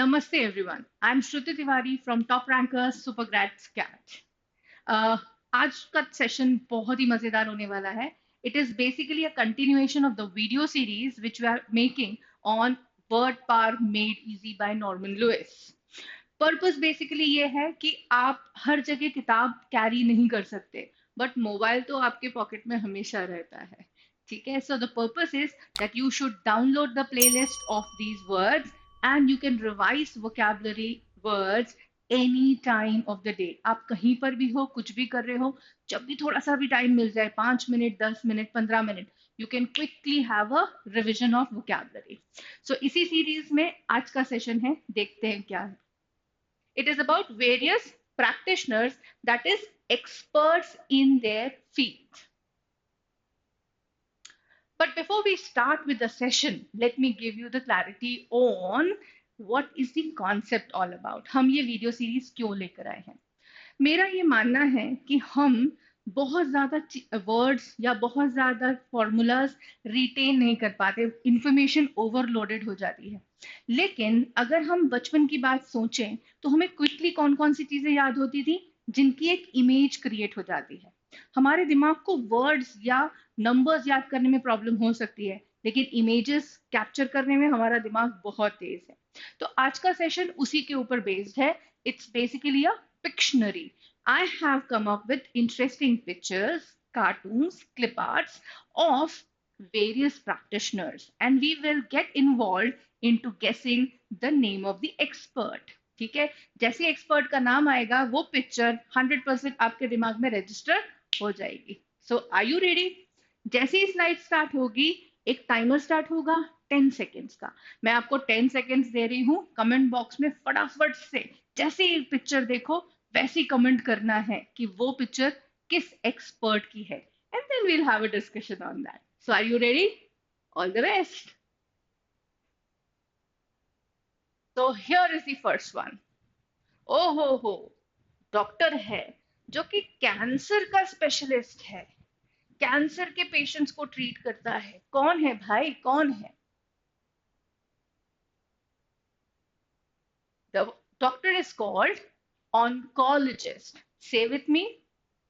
Namaste everyone. I'm Shruti Tiwari from Top Rankers Super Grad Scat. आज का session बहुत ही मजेदार होने वाला है. It is basically a continuation of the video series which we are making on word power made easy by Norman Lewis. Purpose basically ये है कि आप हर जगह किताब कैरी नहीं कर सकते, बट मोबाइल तो आपके पॉकेट में हमेशा रहता है. ठीक है, so the purpose is that you should download the playlist of these words and you can revise vocabulary words any time of the day. आप कहीं पर भी हो, कुछ भी कर रहे हो, जब भी थोड़ा सा भी टाइम मिल जाए, 5 minute, 10 minute, 15 minute, you can quickly have a revision of vocabulary. So इसी सीरीज में आज का सेशन है, देखते हैं क्या है. It is about various practitioners, that is experts in their field. But before we start with the session, let me give you the clarity on what is the concept all about. हम ये video series क्यों लेकर आए हैं? मेरा ये मानना है कि हम बहुत ज्यादा वर्ड्स या बहुत ज्यादा फॉर्मूलाज रिटेन नहीं कर पाते, इंफॉर्मेशन ओवरलोडेड हो जाती है. लेकिन अगर हम बचपन की बात सोचें तो हमें क्विकली कौन कौन सी चीजें याद होती थी, जिनकी एक इमेज क्रिएट हो जाती है. हमारे दिमाग को वर्ड्स या नंबर्स याद करने में प्रॉब्लम हो सकती है, लेकिन इमेजेस कैप्चर करने में हमारा दिमाग बहुत तेज है. तो आज का सेशन उसी के ऊपर बेस्ड है. It's basically a Pictionary. I have come up with interesting pictures, cartoons, clip arts of various practitioners, and we will get involved into guessing the name of the expert. ठीक है, जैसे expert का नाम आएगा वो picture 100% आपके दिमाग में रजिस्टर हो जाएगी. सो आर यू रेडी? जैसे ही स्लाइड स्टार्ट होगी, एक टाइमर स्टार्ट होगा 10 सेकेंड्स का. मैं आपको 10 सेकेंड्स दे रही हूँ. कमेंट बॉक्स में फटाफट से जैसे ही पिक्चर देखो वैसे ही कमेंट करना है कि वो पिक्चर किस एक्सपर्ट की है, and then we'll have a discussion on that. So are you ready? All the best. तो here is the first one. ओ हो, डॉक्टर है जो कि कैंसर का स्पेशलिस्ट है, कैंसर के पेशेंट्स को ट्रीट करता है. कौन है भाई, कौन है? The doctor is called oncologist. Say with me.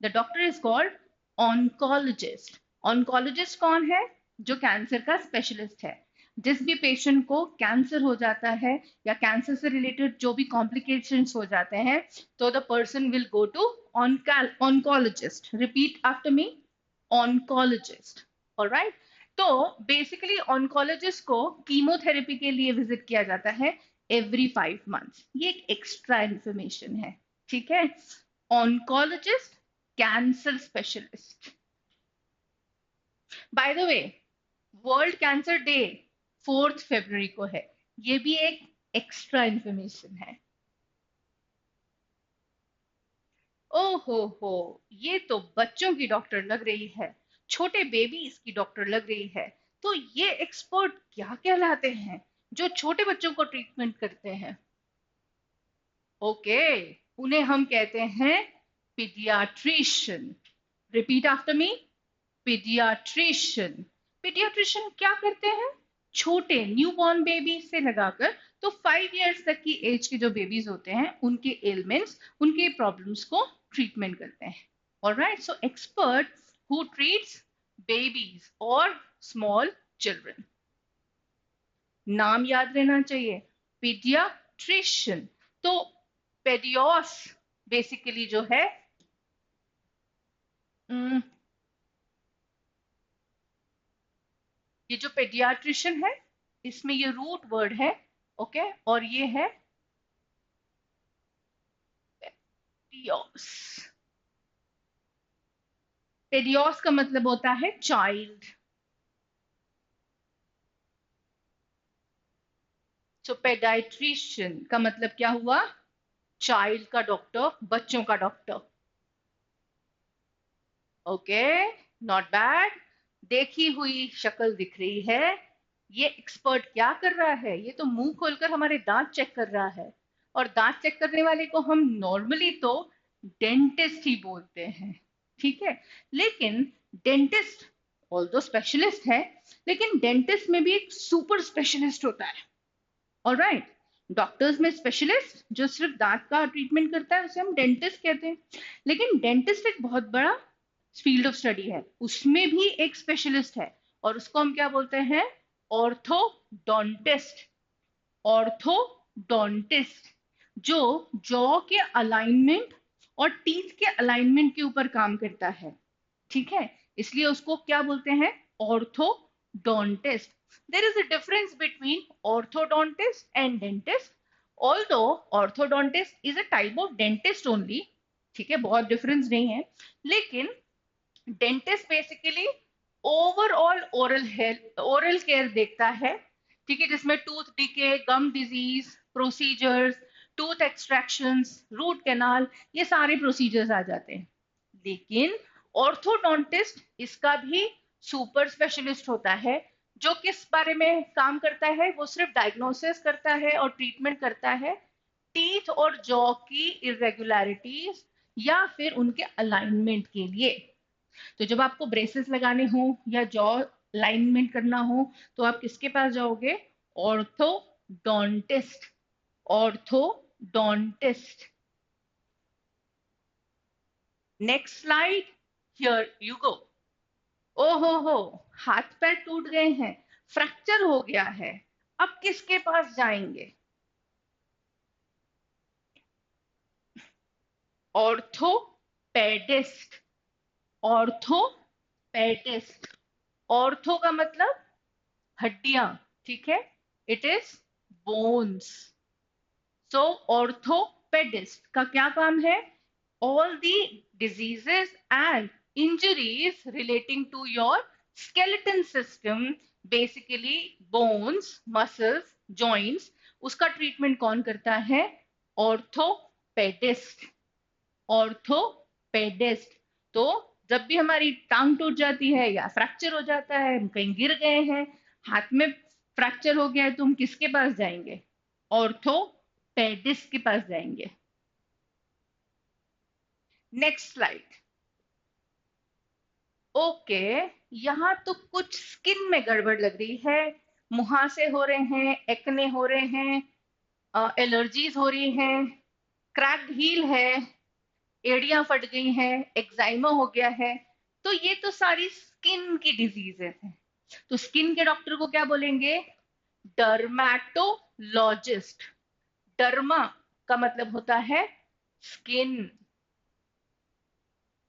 The doctor is called oncologist. Oncologist कौन है? जो कैंसर का स्पेशलिस्ट है. जिस भी पेशेंट को कैंसर हो जाता है या कैंसर से रिलेटेड जो भी कॉम्प्लिकेशंस हो जाते हैं, तो the person will go to oncologist. Repeat after me. Oncologist. Alright. तो बेसिकली ऑन्कोलॉजिस्ट को कीमोथेरेपी के लिए विजिट किया जाता है एवरी 5 months. ये एक एक्स्ट्रा इंफॉर्मेशन है. ठीक है, oncologist, cancer specialist. By the way, world cancer day 4 फरवरी को है. ये भी एक एक्स्ट्रा इंफॉर्मेशन है. ओहो, ये तो बच्चों की डॉक्टर लग रही है, छोटे बेबीज की डॉक्टर लग रही है. तो ये एक्सपर्ट क्या कहलाते हैं जो छोटे बच्चों को ट्रीटमेंट करते हैं? ओके, उन्हें हम कहते हैं paediatrician. Repeat after me. Paediatrician. Paediatrician क्या करते हैं? छोटे न्यूबॉर्न बेबी से लगाकर तो 5 इयर्स तक की एज के जो बेबीज होते हैं, उनके एलिमेंट्स, उनके प्रॉब्लम्स को ट्रीटमेंट करते हैं. Alright, so expert who treats babies और स्मॉल चिल्ड्रन. नाम याद रहना चाहिए, पीडियाट्रिशियन. तो पेडियोस बेसिकली जो है, ये जो पेडियाट्रिशियन है, इसमें ये रूट वर्ड है. ओके, और ये है पेडियोस. पेडियोस का मतलब होता है चाइल्ड. सो पेडियाट्रिशियन का मतलब क्या हुआ? चाइल्ड का डॉक्टर, बच्चों का डॉक्टर. Okay, not bad. देखी हुई शक्ल दिख रही है. ये एक्सपर्ट क्या कर रहा है? ये तो मुंह खोलकर हमारे दांत चेक कर रहा है, और दांत चेक करने वाले को हम नॉर्मली तो डेंटिस्ट ही बोलते हैं. ठीक है, लेकिन डेंटिस्ट ऑल्दो स्पेशलिस्ट है, लेकिन डेंटिस्ट में भी एक सुपर स्पेशलिस्ट होता है. ऑलराइट, डॉक्टर्स में स्पेशलिस्ट जो सिर्फ दांत का ट्रीटमेंट करता है उसे हम डेंटिस्ट कहते हैं। लेकिन डेंटिस्ट एक बहुत बड़ा फील्ड ऑफ स्टडी है, उसमें भी एक स्पेशलिस्ट है और उसको हम क्या बोलते हैं? ऑर्थोडोंटिस्ट। ऑर्थोडोंटिस्ट जो जॉ के अलाइनमेंट और टीथ के अलाइनमेंट के ऊपर काम करता है, ठीक है, इसलिए उसको क्या बोलते हैं? Orthodontist. There is a difference between orthodontist and dentist, although orthodontist is a type of dentist only, ठीक है, बहुत डिफरेंस नहीं है। लेकिन dentist basically overall oral health, oral care देखता है, ठीक है, जिसमें tooth decay, gum disease procedures, tooth extractions, root canal, ये सारे प्रोसीजर्स आ जाते हैं। लेकिन ऑर्थोडोंटिस्ट इसका भी सुपर स्पेशलिस्ट होता है, जो किस बारे में काम करता है? वो सिर्फ डायग्नोसिस करता है और ट्रीटमेंट करता है टीथ और जॉ की इरेगुलरिटीज या फिर उनके अलाइनमेंट के लिए। तो जब आपको ब्रेसेस लगाने हो या जॉ अलाइनमेंट करना हो तो आप किसके पास जाओगे? Orthodontist. Orthodontist. Next slide, here you go. ओहो हो, हाथ पैर टूट गए हैं, फ्रैक्चर हो गया है, अब किसके पास जाएंगे? ऑर्थोपेडिस्ट। ऑर्थोपेडिस्ट। ऑर्थो का मतलब हड्डियां, ठीक है, it is bones. So orthopedist का क्या काम है? All the diseases and injuries relating to your skeleton system, basically bones, muscles, joints, उसका ट्रीटमेंट कौन करता है? ऑर्थोपेडिस्ट। ऑर्थोपेडिस्ट। तो जब भी हमारी टांग टूट जाती है या फ्रैक्चर हो जाता है, हम कहीं गिर गए हैं, हाथ में फ्रैक्चर हो गया है, तो हम किसके पास जाएंगे? ऑर्थोपेडिस्ट के पास जाएंगे। Next slide. ओके, यहाँ तो कुछ स्किन में गड़बड़ लग रही है, मुहासे हो रहे हैं, एक्ने हो रहे हैं, एलर्जीज हो रही हैं, क्रैक्ड हील है, एड़ियां फट गई हैं, एक्साइमा हो गया है। तो ये तो सारी स्किन की डिजीजेस हैं। तो स्किन के डॉक्टर को क्या बोलेंगे? डर्मेटोलॉजिस्ट। डर्मा का मतलब होता है skin.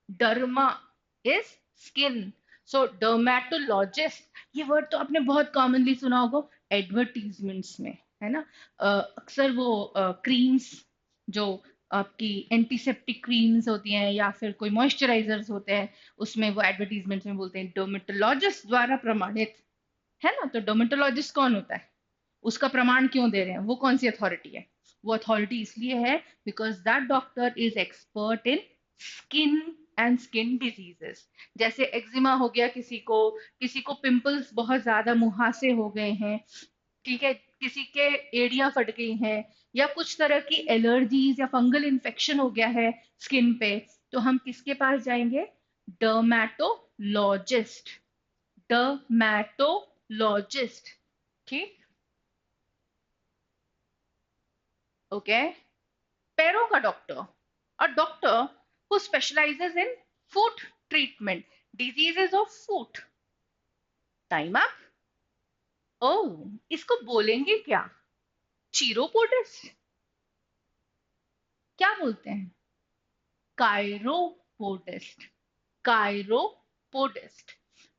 Derma is skin, so dermatologist. ये वर्ड तो आपने बहुत कॉमनली सुना होगा एडवर्टीजमेंट्स में, है ना? अक्सर वो क्रीम्स जो आपकी एंटीसेप्टिक क्रीम्स होती हैं या फिर कोई मॉइस्चराइजर्स होते हैं, उसमें वो एडवर्टीजमेंट्स में बोलते हैं डर्मेटोलॉजिस्ट द्वारा प्रमाणित, है ना? तो डर्मेटोलॉजिस्ट कौन होता है? उसका प्रमाण क्यों दे रहे हैं? वो कौन सी अथॉरिटी है? वो अथॉरिटी इसलिए है because that doctor is expert in skin and skin diseases. जैसे एक्जिमा हो गया किसी को पिंपल्स बहुत ज्यादा मुहासे हो गए हैं, ठीक है, किसी के एड़ियां फट गई हैं, या कुछ तरह की एलर्जीज या फंगल इन्फेक्शन हो गया है स्किन पे, तो हम किसके पास जाएंगे? डर्मेटोलॉजिस्ट। डर्मेटोलॉजिस्ट, ठीक, ओके। पैरों का doctor, a doctor who specializes in foot treatment, diseases of foot. Time up. ओह, इसको बोलेंगे क्या? चीरोपोडिस्ट? क्या बोलते हैं? Chiropodist. Chiropodist,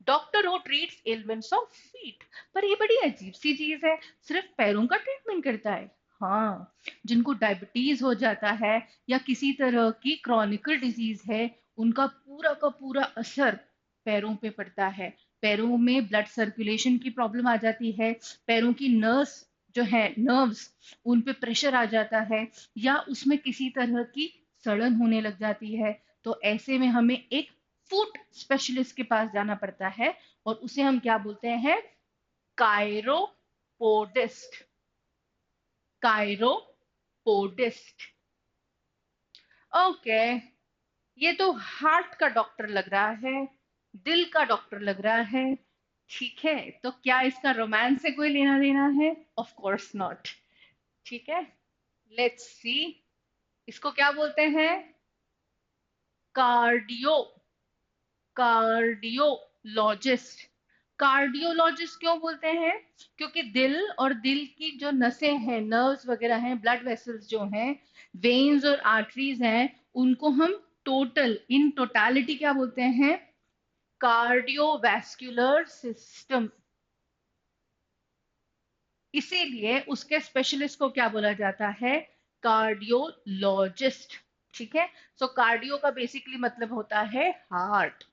doctor who treats ailments of feet. पर ये बड़ी अजीब सी चीज है, सिर्फ पैरों का ट्रीटमेंट करता है? हाँ, जिनको डायबिटीज हो जाता है या किसी तरह की क्रॉनिकल डिजीज है, उनका पूरा का पूरा असर पैरों पे पड़ता है। पैरों में ब्लड सर्कुलेशन की प्रॉब्लम आ जाती है, पैरों की नर्व्स जो है, नर्व्स, उन पे प्रेशर आ जाता है, या उसमें किसी तरह की सड़न होने लग जाती है। तो ऐसे में हमें एक फुट स्पेशलिस्ट के पास जाना पड़ता है और उसे हम क्या बोलते हैं? कायरोपोडिस्ट। कायरोपोडिस्ट, ओके। ये तो हार्ट का डॉक्टर लग रहा है, दिल का डॉक्टर लग रहा है, ठीक है, तो क्या इसका रोमांस से कोई लेना देना है? Of course not. ठीक है, लेट्स सी, इसको क्या बोलते हैं? Cardio, cardiologist. कार्डियोलॉजिस्ट क्यों बोलते हैं? क्योंकि दिल और दिल की जो नसें हैं, नर्व्स वगैरह हैं, ब्लड वेसल्स जो हैं, वेन्स और आर्टरीज हैं, उनको हम टोटल, इन टोटालिटी क्या बोलते हैं? Cardiovascular system. इसीलिए उसके स्पेशलिस्ट को क्या बोला जाता है? कार्डियोलॉजिस्ट। ठीक है, सो कार्डियो का बेसिकली मतलब होता है हार्ट।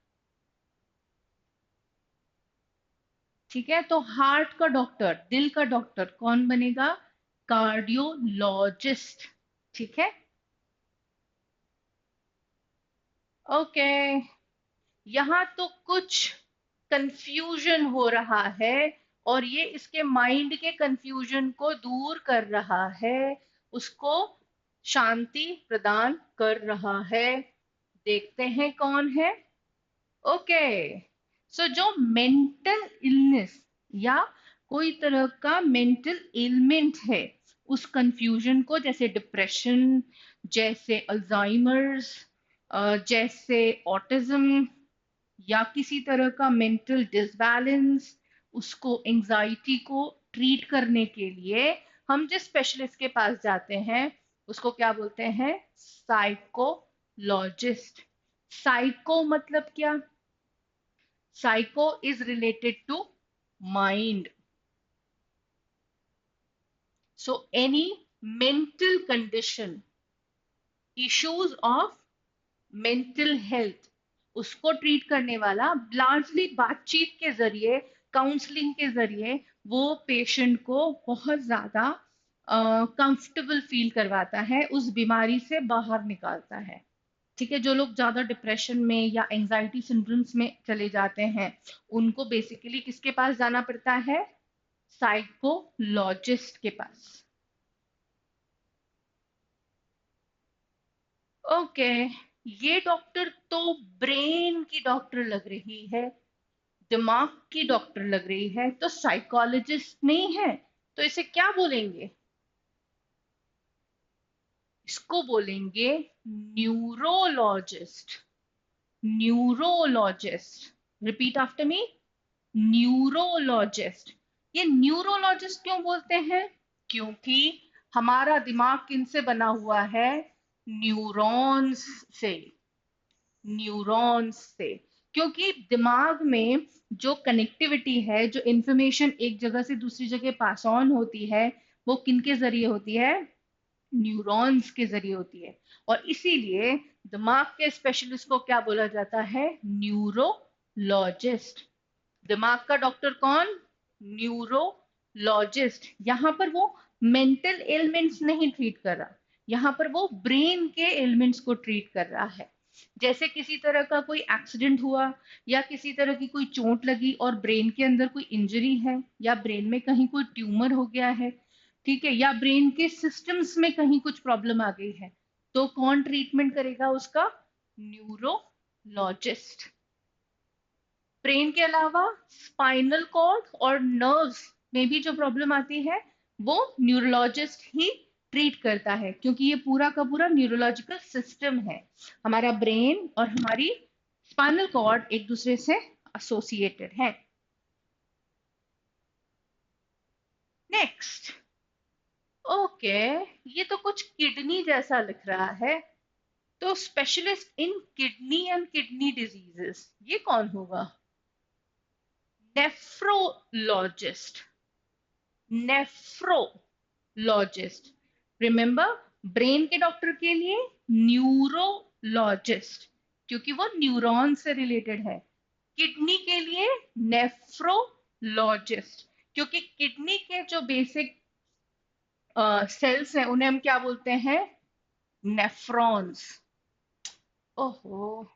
ठीक है, तो हार्ट का डॉक्टर, दिल का डॉक्टर कौन बनेगा? कार्डियोलॉजिस्ट। ठीक है, ओके। यहाँ तो कुछ कंफ्यूजन हो रहा है, और ये इसके माइंड के कंफ्यूजन को दूर कर रहा है, उसको शांति प्रदान कर रहा है। देखते हैं कौन है। ओके, सो जो मेंटल इलनेस या कोई तरह का मेंटल एलिमेंट है, उस कंफ्यूजन को, जैसे डिप्रेशन, जैसे अल्जाइमर्स, जैसे ऑटिज्म, या किसी तरह का मेंटल डिसबैलेंस, उसको, एंजाइटी को ट्रीट करने के लिए हम जिस स्पेशलिस्ट के पास जाते हैं, उसको क्या बोलते हैं? साइकोलॉजिस्ट। साइको मतलब क्या? Psycho is related to mind. So any mental condition, issues of mental health, उसको ट्रीट करने वाला लार्जली बातचीत के जरिए, काउंसलिंग के जरिए वो पेशेंट को बहुत ज्यादा कंफर्टेबल फील करवाता है, उस बीमारी से बाहर निकालता है। ठीक है, जो लोग ज्यादा डिप्रेशन में या एंजाइटी सिंड्रोम्स में चले जाते हैं, उनको बेसिकली किसके पास जाना पड़ता है? साइकोलॉजिस्ट के पास। ओके, ये डॉक्टर तो ब्रेन की डॉक्टर लग रही है, दिमाग की डॉक्टर लग रही है, तो साइकोलॉजिस्ट नहीं है, तो इसे क्या बोलेंगे? इसको बोलेंगे neurologist. Neurologist, repeat after me, neurologist. ये न्यूरोलॉजिस्ट क्यों बोलते हैं? क्योंकि हमारा दिमाग किनसे बना हुआ है? न्यूरॉन्स से। न्यूरॉन्स से, क्योंकि दिमाग में जो कनेक्टिविटी है, जो इंफॉर्मेशन एक जगह से दूसरी जगह पास ऑन होती है, वो किनके जरिए होती है? न्यूरॉन्स के जरिए होती है। और इसीलिए दिमाग के स्पेशलिस्ट को क्या बोला जाता है? न्यूरोलॉजिस्ट। दिमाग का डॉक्टर कौन? न्यूरोलॉजिस्ट। यहाँ पर वो मेंटल एलिमेंट्स नहीं ट्रीट कर रहा, यहाँ पर वो ब्रेन के एलिमेंट्स को ट्रीट कर रहा है। जैसे किसी तरह का कोई एक्सीडेंट हुआ, या किसी तरह की कोई चोट लगी और ब्रेन के अंदर कोई इंजरी है, या ब्रेन में कहीं कोई ट्यूमर हो गया है, ठीक है, या ब्रेन के सिस्टम्स में कहीं कुछ प्रॉब्लम आ गई है, तो कौन ट्रीटमेंट करेगा उसका? न्यूरोलॉजिस्ट। ब्रेन के अलावा स्पाइनल कॉर्ड और नर्व्स में भी जो प्रॉब्लम आती है, वो न्यूरोलॉजिस्ट ही ट्रीट करता है, क्योंकि ये पूरा का पूरा न्यूरोलॉजिकल सिस्टम है। हमारा ब्रेन और हमारी स्पाइनल कॉर्ड एक दूसरे से एसोसिएटेड है। नेक्स्ट, ओके, ये तो कुछ किडनी जैसा लिख रहा है, तो specialist in kidney and kidney diseases, ये कौन होगा? नेफ्रोलॉजिस्ट। नेफ्रोलॉजिस्ट, रिमेंबर, ब्रेन के डॉक्टर के लिए न्यूरोलॉजिस्ट, क्योंकि वो न्यूरॉन से रिलेटेड है। किडनी के लिए नेफ्रोलॉजिस्ट, क्योंकि किडनी के जो बेसिक सेल्स हैं, उन्हें हम क्या बोलते हैं? नेफ्रॉन्स। ओहो,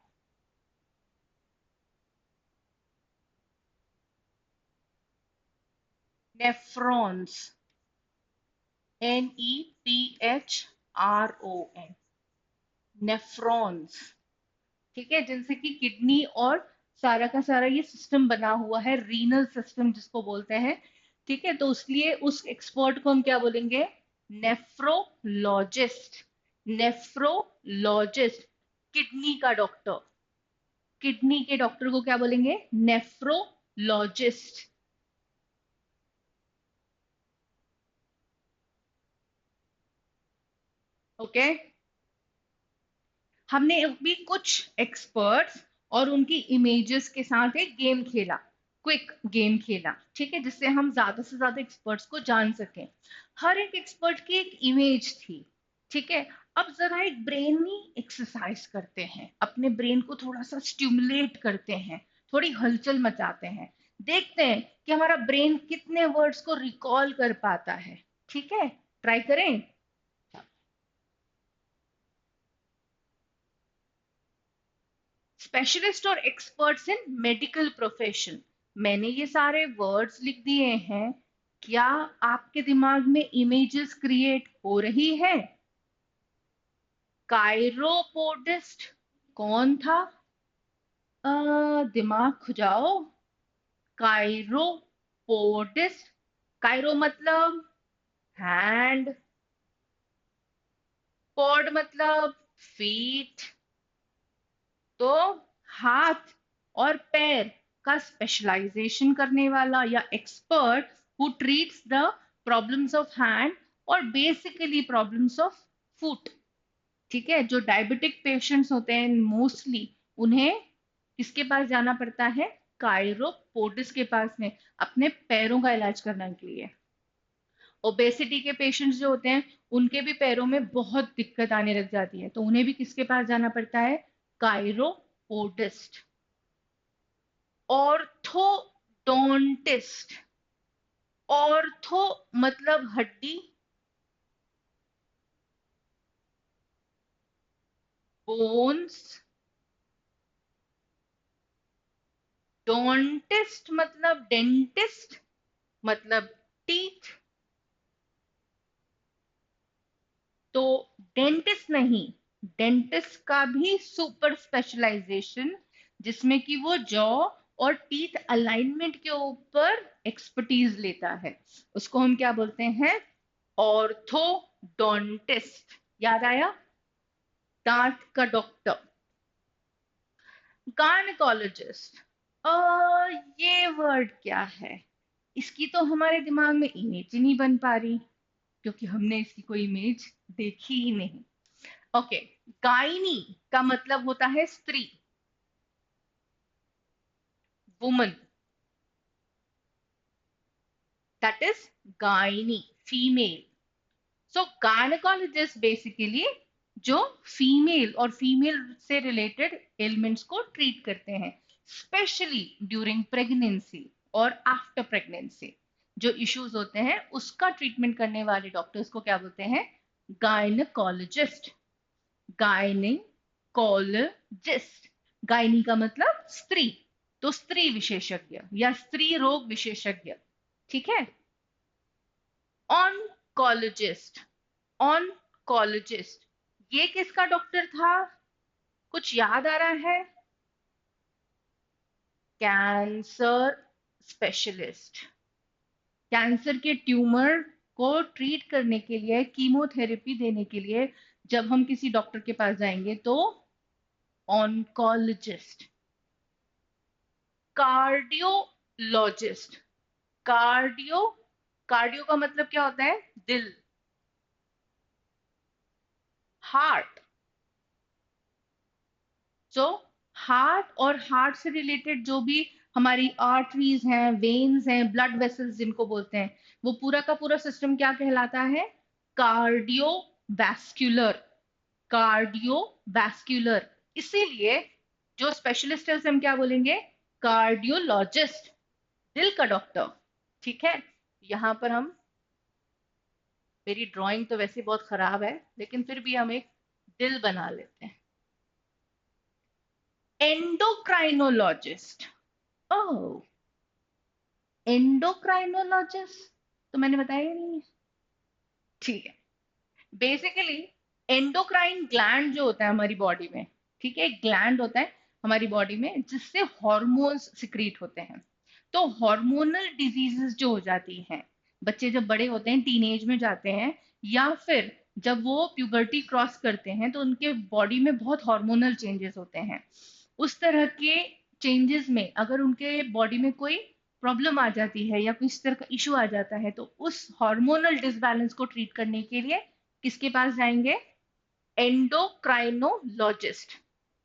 नेफ्रॉन्स, NEPHRON, नेफ्रॉन्स। ठीक है, जिनसे कि किडनी और सारा का सारा ये सिस्टम बना हुआ है, रीनल सिस्टम जिसको बोलते हैं। ठीक है, तो इसलिए उस एक्सपर्ट को हम क्या बोलेंगे? नेफ्रोलॉजिस्ट, नेफ्रोलॉजिस्ट, किडनी का डॉक्टर, किडनी के डॉक्टर को क्या बोलेंगे? नेफ्रोलॉजिस्ट। ओके, हमने अभी कुछ एक्सपर्ट्स और उनकी इमेजेस के साथ एक गेम खेला, क्विक गेम खेला, ठीक है, जिससे हम ज्यादा से ज्यादा एक्सपर्ट्स को जान सकें। हर एक एक्सपर्ट की एक इमेज थी, ठीक है। अब जरा एक ब्रेनी एक्सरसाइज करते हैं, अपने ब्रेन को थोड़ा सा स्टिमुलेट करते हैं, थोड़ी हलचल मचाते हैं, देखते हैं कि हमारा ब्रेन कितने वर्ड्स को रिकॉल कर पाता है। ठीक है, ट्राई करें। स्पेशलिस्ट और एक्सपर्ट्स इन मेडिकल प्रोफेशन, मैंने ये सारे वर्ड्स लिख दिए हैं। क्या आपके दिमाग में इमेजेस क्रिएट हो रही है? कायरोपोडिस्ट कौन था? दिमाग खुजाओ। कायरोपोडिस्ट, कायरो मतलब हैंड, पॉड मतलब फीट, तो हाथ और पैर का स्पेशलाइजेशन करने वाला या expert who treats the problems of hand और बेसिकली प्रॉब्लम्स ऑफ फुट। ठीक है, जो डायबिटिक पेशेंट्स होते हैं मोस्टली, उन्हें किसके पास जाना पड़ता है? कायरोपोडिस के पास में, अपने पैरों का इलाज करने के लिए। ओबेसिटी के पेशेंट्स जो होते हैं, उनके भी पैरों में बहुत दिक्कत आने लग जाती है, तो उन्हें भी किसके पास जाना पड़ता है? कायरोपोडिस्ट। ऑर्थोडोंटिस्ट, ऑर्थो मतलब हड्डी, बोन्स, डोंटिस्ट मतलब डेंटिस्ट, मतलब टीथ। तो डेंटिस्ट नहीं, डेंटिस्ट का भी सुपर स्पेशलाइजेशन, जिसमें कि वो जॉ और टीथ अलाइनमेंट के ऊपर एक्सपर्टीज लेता है, उसको हम क्या बोलते हैं? ऑर्थोडोंटिस्ट। याद आया? दांत का डॉक्टर। गायनेकोलॉजिस्ट, ये वर्ड क्या है? इसकी तो हमारे दिमाग में इमेज ही नहीं बन पा रही, क्योंकि हमने इसकी कोई इमेज देखी ही नहीं। ओके, गायनी का मतलब होता है स्त्री, woman, that is gynae, female. So gynaecologist basically जो फीमेल और फीमेल से रिलेटेड एलिमेंट्स को ट्रीट करते हैं, स्पेशली ड्यूरिंग प्रेगनेंसी और आफ्टर प्रेगनेंसी, जो इश्यूज होते हैं उसका ट्रीटमेंट करने वाले डॉक्टर्स को क्या बोलते हैं? गायनेकोलॉजिस्ट। गायनेकोलॉजिस्ट, गायनी का मतलब स्त्री, तो स्त्री विशेषज्ञ या स्त्री रोग विशेषज्ञ। ठीक है। ऑनकोलॉजिस्ट, ऑनकोलॉजिस्ट, ये किसका डॉक्टर था? कुछ याद आ रहा है? कैंसर स्पेशलिस्ट, कैंसर के ट्यूमर को ट्रीट करने के लिए, कीमोथेरेपी देने के लिए जब हम किसी डॉक्टर के पास जाएंगे तो ऑनकोलॉजिस्ट। कार्डियोलॉजिस्ट, कार्डियो, कार्डियो का मतलब क्या होता है? दिल, हार्ट। सो हार्ट और हार्ट से रिलेटेड जो भी हमारी आर्टरीज हैं, वेन्स हैं, ब्लड वेसल्स जिनको बोलते हैं, वो पूरा का पूरा सिस्टम क्या कहलाता है? Cardiovascular, cardiovascular. इसीलिए जो स्पेशलिस्ट है उसे हम क्या बोलेंगे? कार्डियोलॉजिस्ट, दिल का डॉक्टर। ठीक है, यहां पर हम, मेरी ड्राइंग तो वैसे बहुत खराब है, लेकिन फिर भी हम एक दिल बना लेते हैं। एंडोक्राइनोलॉजिस्ट, ओह, एंडोक्राइनोलॉजिस्ट तो मैंने बताया ही नहीं है। ठीक है, बेसिकली एंडोक्राइन ग्लैंड जो होता है हमारी बॉडी में, ठीक है, एक ग्लैंड होता है हमारी बॉडी में जिससे हॉर्मोन्स सिक्रीट होते हैं। तो हॉर्मोनल डिजीजेस जो हो जाती हैं, बच्चे जब बड़े होते हैं, टीनेज में जाते हैं, या फिर जब वो प्यूबर्टी क्रॉस करते हैं तो उनके बॉडी में बहुत हार्मोनल चेंजेस होते हैं, उस तरह के चेंजेस में अगर उनके बॉडी में कोई प्रॉब्लम आ जाती है या किसी तरह का इशू आ जाता है तो उस हार्मोनल डिसबैलेंस को ट्रीट करने के लिए किसके पास जाएंगे? Endocrinologist.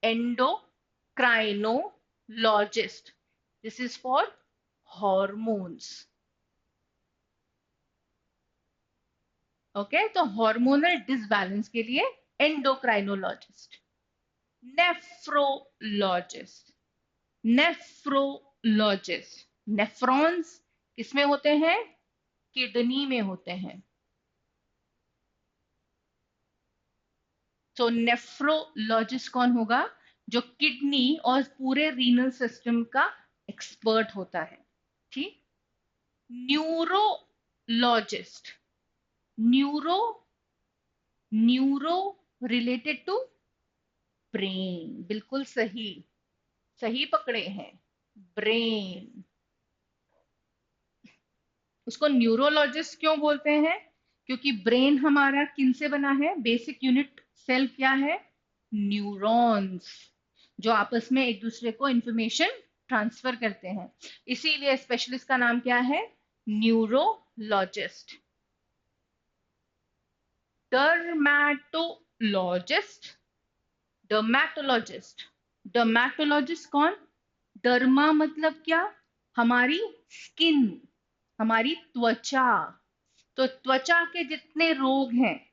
Endocrinologist, this is for hormones. Okay, तो हार्मोनल डिसबैलेंस के लिए एंडोक्राइनोलॉजिस्ट। नेफ्रोलॉजिस्ट। नेफ्रोलॉजिस्ट, नेफ्रॉन्स किसमें होते हैं? किडनी में होते हैं। तो नेफ्रोलॉजिस्ट कौन होगा? जो किडनी और पूरे रीनल सिस्टम का एक्सपर्ट होता है। ठीक। Neurologist. Neuro, neuro related to brain, बिल्कुल सही, सही पकड़े हैं, ब्रेन। उसको न्यूरोलॉजिस्ट क्यों बोलते हैं? क्योंकि ब्रेन हमारा किन से बना है? बेसिक यूनिट सेल क्या है? न्यूरॉन्स, जो आपस में एक दूसरे को इंफॉर्मेशन ट्रांसफर करते हैं। इसीलिए स्पेशलिस्ट का नाम क्या है? न्यूरोलॉजिस्ट। डर्मैटोलॉजिस्ट। डर्मैटोलॉजिस्ट, डर्मैटोलॉजिस्ट कौन? डर्मा मतलब क्या? हमारी स्किन, हमारी त्वचा। तो त्वचा के जितने रोग हैं,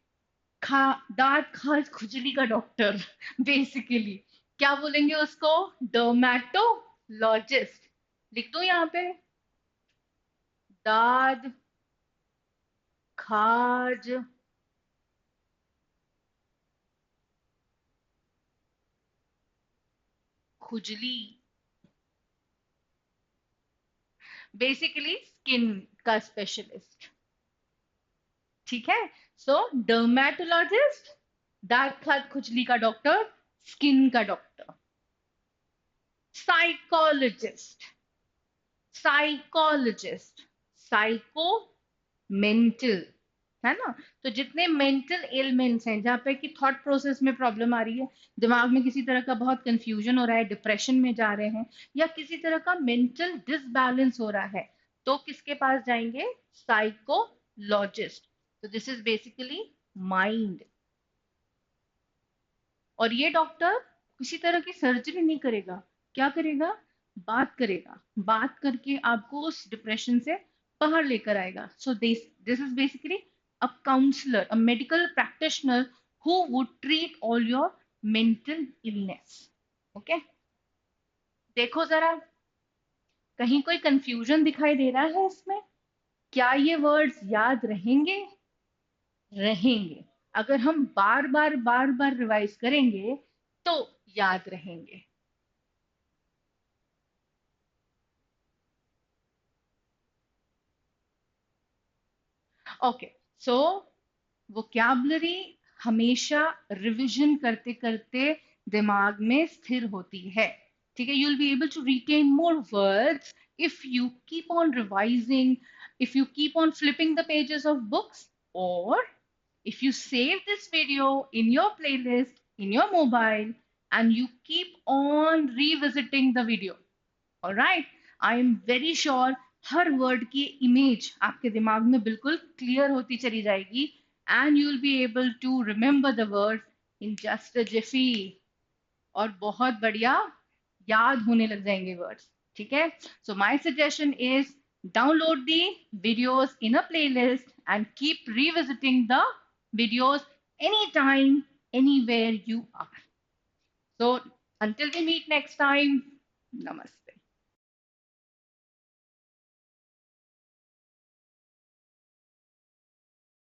खा दांत खाज खुजली का डॉक्टर बेसिकली क्या बोलेंगे उसको? डर्मैटोलॉजिस्ट। लिख दो यहाँ पे, दाद खाज खुजली, बेसिकली स्किन का स्पेशलिस्ट। ठीक है, सो डर्मेटोलॉजिस्ट, दांत खाज खुजली का डॉक्टर, स्किन का doctor. Psychologist. Psychologist, psycho mental, है ना? तो जितने मेंटल एलिमेंट्स हैं जहाँ पे कि थॉट प्रोसेस में प्रॉब्लम आ रही है, दिमाग में किसी तरह का बहुत कंफ्यूजन हो रहा है, डिप्रेशन में जा रहे हैं, या किसी तरह का मेंटल डिसबैलेंस हो रहा है, तो किसके पास जाएंगे? साइकोलॉजिस्ट। तो दिस इज बेसिकली माइंड। और ये डॉक्टर किसी तरह की सर्जरी नहीं करेगा, क्या करेगा? बात करेगा, बात करके आपको उस डिप्रेशन से बाहर लेकर आएगा। So this is basically a counselor, a medical practitioner who would treat all your mental illness. Okay? देखो जरा, कहीं कोई कंफ्यूजन दिखाई दे रहा है इसमें? क्या ये वर्ड्स याद रहेंगे? रहेंगे। अगर हम बार बार रिवाइज करेंगे तो याद रहेंगे। ओके, सो वोकैबुलरी हमेशा रिवीजन करते करते दिमाग में स्थिर होती है। ठीक है, you will be able to retain more words if you keep on revising, if you keep on flipping the pages of books, or if you save this video in your playlist in your mobile and you keep on revisiting the video. All right, I am very sure हर word की image आपके दिमाग में बिल्कुल clear होती चली जाएगी, and you will be able to remember the word in just a jiffy, और बहुत बढ़िया याद होने लग जाएंगे वर्ड्स। ठीक है, so my suggestion is download the videos in a playlist and keep revisiting the videos anytime, anywhere you are. So until we meet next time, namaste.